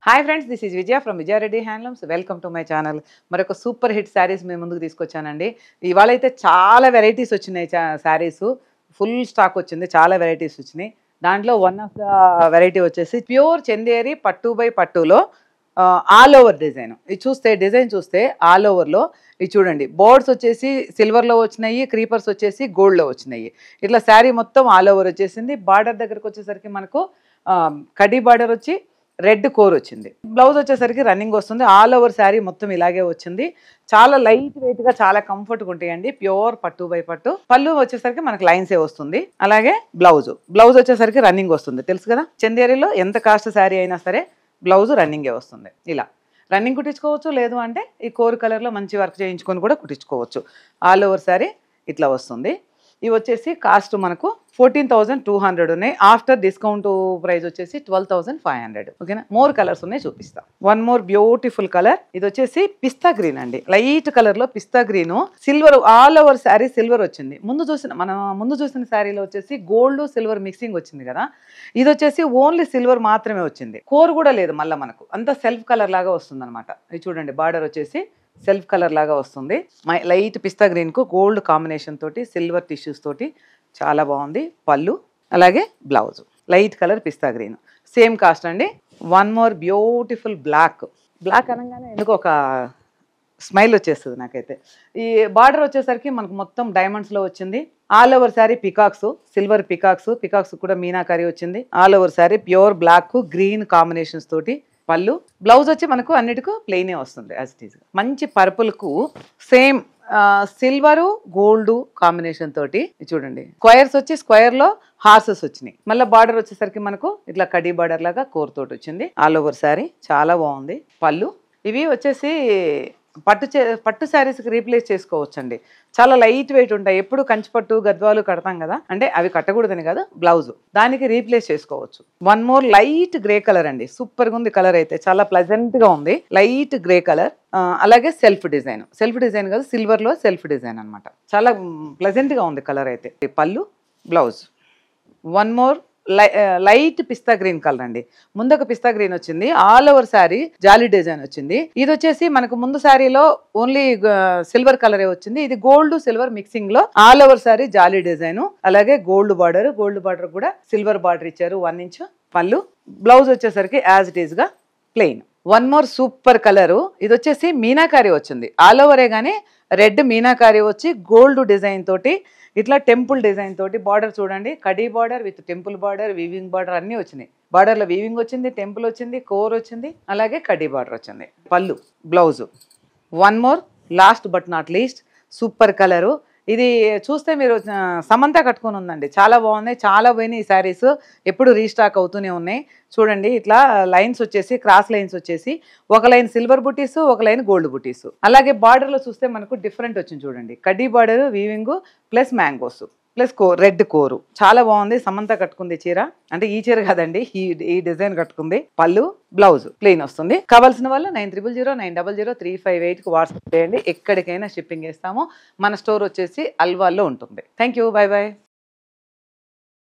Hi friends, this is Vijaya from Vijaya Reddy handlooms. Welcome to my channel. మరొక super hit saris మేము ముందుకు తీసుకొచ్చానండి. ఇవాళ అయితే చాలా వెరైటీస్ వచ్చినాయి. శారీస్ ఫుల్ స్టాక్ వచ్చింది, చాలా వెరైటీస్ వచ్చినాయి. దాంట్లో వన్ ఆఫ్ ద వెరైటీ వచ్చేసి ప్యూర్ చందేరి పట్టు బై పట్టులో ఆల్ ఓవర్ డిజైన్. ఇది చూస్తే డిజైన్ చూస్తే ఆల్ ఓవర్లో ఇది చూడండి, బోర్డ్స్ వచ్చేసి సిల్వర్లో వచ్చినాయి, క్రీపర్స్ వచ్చేసి గోల్డ్లో వచ్చినాయి. ఇట్లా శారీ మొత్తం ఆల్ ఓవర్ వచ్చేసింది. బార్డర్ దగ్గరకు వచ్చేసరికి మనకు కడ్డీ బార్డర్ వచ్చి రెడ్ కోర్ వచ్చింది. బ్లౌజ్ వచ్చేసరికి రన్నింగ్ వస్తుంది. ఆల్ ఓవర్ శారీ మొత్తం ఇలాగే వచ్చింది. చాలా లైట్ వెయిట్ గా చాలా కంఫర్ట్గా ఉంటాయండి. ప్యూర్ పట్టు బై పట్టు. పళ్ళు వచ్చేసరికి మనకి లైన్సే వస్తుంది. అలాగే బ్లౌజ్ వచ్చేసరికి రన్నింగ్ వస్తుంది. తెలుసు కదా, చందేరిలో ఎంత కాస్ట్ శారీ అయినా సరే బ్లౌజ్ రన్నింగే వస్తుంది. ఇలా రన్నింగ్ కుట్టించుకోవచ్చు, లేదు అంటే ఈ కోర్ కలర్లో మంచి వర్క్ చేయించుకొని కూడా కుట్టించుకోవచ్చు. ఆల్ ఓవర్ శారీ ఇట్లా వస్తుంది. ఇవి వచ్చేసి కాస్ట్ మనకు 14,200 ఉన్నాయి. ఆఫ్టర్ డిస్కౌంట్ ప్రైస్ వచ్చేసి 12,500. ఓకేనా. మోర్ కలర్స్ ఉన్నాయి, చూపిస్తా. One more beautiful colour. ఇది వచ్చేసి పిస్తా గ్రీన్ అండి. లైట్ కలర్ లో pista green, silver all over sari silver వచ్చింది. మనం ముందు చూసిన శారీలో వచ్చేసి గోల్డ్ సిల్వర్ మిక్సింగ్ వచ్చింది కదా, ఇది వచ్చేసి ఓన్లీ సిల్వర్ మాత్రమే వచ్చింది. కోర్ కూడా లేదు, మళ్ళీ మనకు అంత సెల్ఫ్ కలర్ లాగా వస్తుంది అనమాట. ఇది చూడండి, బార్డర్ వచ్చేసి సెల్ఫ్ కలర్ లాగా వస్తుంది. లైట్ పిస్తా గ్రీన్ కు గోల్డ్ కాంబినేషన్ తోటి సిల్వర్ టిష్యూస్ తోటి చాలా బాగుంది. పళ్ళు అలాగే blouse light colour pista green, same cost అండి. One more beautiful black. Black అనగానే ఎందుకు ఒక స్మైల్ వచ్చేస్తుంది నాకైతే. ఈ బార్డర్ వచ్చేసరికి మనకు మొత్తం డైమండ్స్లో వచ్చింది. All over sari peacocks, silver peacocks కూడా మీనాకారి వచ్చింది. All over sari pure black green combinations తోటి. పళ్ళు బ్లౌజ్ వచ్చి మనకు అన్నిటికీ ప్లెయినే వస్తుంది యాజ్ ఇట్ ఈజ్. మంచి పర్పుల్కు సేమ్ సిల్వరు గోల్డ్ కాంబినేషన్ తోటి చూడండి. స్క్వైర్స్ వచ్చి స్క్వైర్ లో హార్సెస్ వచ్చినాయి. మళ్ళీ బార్డర్ వచ్చేసరికి మనకు ఇట్లా కడ్డీ బార్డర్ లాగా కోర్ తోటి వచ్చింది. ఆల్ ఓవర్ శారీ చాలా బాగుంది. పళ్ళు ఇవి వచ్చేసి పట్టు శారీస్కి రీప్లేస్ చేసుకోవచ్చండి. చాలా లైట్ వెయిట్ ఉంటాయి. ఎప్పుడు కంచిపట్టు గద్వాలు కడతాం కదా, అంటే అవి కట్టకూడదని కాదు, బ్లౌజ్ దానికి రీప్లేస్ చేసుకోవచ్చు. One more light grey colour అండి. సూపర్గా ఉంది కలర్ అయితే, చాలా ప్లెజెంట్ గా ఉంది. Light grey colour. అలాగే సెల్ఫ్ డిజైన్ కాదు, సిల్వర్ లో సెల్ఫ్ డిజైన్ అనమాట. చాలా ప్లెజెంట్ గా ఉంది కలర్ అయితే. పళ్ళు blouse. One more light pista green colour అండి. ముందొక పిస్తా గ్రీన్ వచ్చింది. ఆల్ ఓవర్ శారీ జాలీ డిజైన్ వచ్చింది. ఇది వచ్చేసి మనకు ముందు శారీలో ఓన్లీ సిల్వర్ కలరే వచ్చింది. ఇది గోల్డ్ సిల్వర్ మిక్సింగ్ లో ఆల్ ఓవర్ శారీ జాలీ డిజైన్. అలాగే గోల్డ్ బార్డర్ కూడా సిల్వర్ బార్డర్ ఇచ్చారు 1 ఇంచ్. పళ్ళు బ్లౌజ్ వచ్చేసరికి యాజ్ ఇట్ ఈస్ గా plain. One more super colour. ఇది వచ్చేసి మీనాకారి వచ్చింది. ఆల్ ఓవరే కానీ రెడ్ మీనాకారి వచ్చి గోల్డ్ డిజైన్ తోటి ఇట్లా టెంపుల్ డిజైన్ తోటి. బార్డర్ చూడండి, khadi border with temple border, weaving border అన్నీ వచ్చినాయి. బార్డర్లో వీవింగ్ వచ్చింది, టెంపుల్ వచ్చింది, కోర్ వచ్చింది, అలాగే కడీ బార్డర్ వచ్చింది. పళ్ళు blouse. One more last but not least super colour. ఇది చూస్తే మీరు సమంత కట్టుకొని ఉందండి. చాలా బాగున్నాయి, చాలా పోయినాయి ఈ శారీస్. ఎప్పుడు రీస్టాక్ అవుతూనే ఉన్నాయి. చూడండి, ఇట్లా లైన్స్ వచ్చేసి క్రాస్ లైన్స్ వచ్చేసి ఒక లైన్ సిల్వర్ బుటీస్, ఒక లైన్ గోల్డ్ బుటీస్. అలాగే బార్డర్ లో చూస్తే మనకు డిఫరెంట్ వచ్చింది చూడండి. కడ్డీ border, weaving plus mangoes plus red కోరు. చాలా బాగుంది. సమంత కట్టుకుంది చీర, అంటే ఈ చీర కాదండి, ఈ డిజైన్ కట్టుకుంది. పళ్ళు బ్లౌజ్ ప్లెయిన్ వస్తుంది. కావాల్సిన వాళ్ళు 9009000358 వాట్సాప్ చేయండి. ఎక్కడికైనా షిప్పింగ్ చేస్తాము. మన స్టోర్ వచ్చేసి అల్వాల్లో ఉంటుంది. Thank you, bye bye.